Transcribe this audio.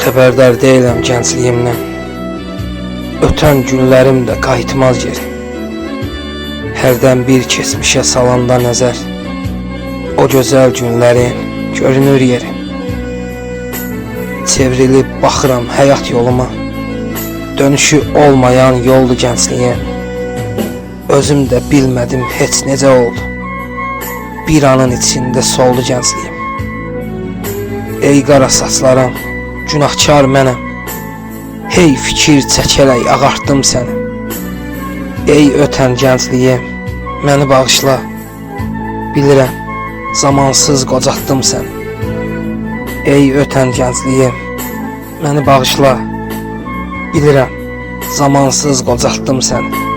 Xəbərdar deyiləm gəncliyimdən. Ötən günlərim də qayıtmaz geri. Hərdən bir keçmişə salanda nəzər, o gözəl günlərin görünür yeri. Çevrilib baxıram həyat yoluma, dönüşü olmayan yoldu gəncliyim. Özüm də bilmədim heç necə oldu, bir anın içində soldu gəncliyim. Ey qara saçlarım, günahkar mənəm, hey fikir çəkərək ağartdım səni. Ey ötən gəncliyim, məni bağışla, bilirəm, zamansız qocatdım səni. Ey ötən gəncliyim, məni bağışla, bilirəm, zamansız qocatdım səni.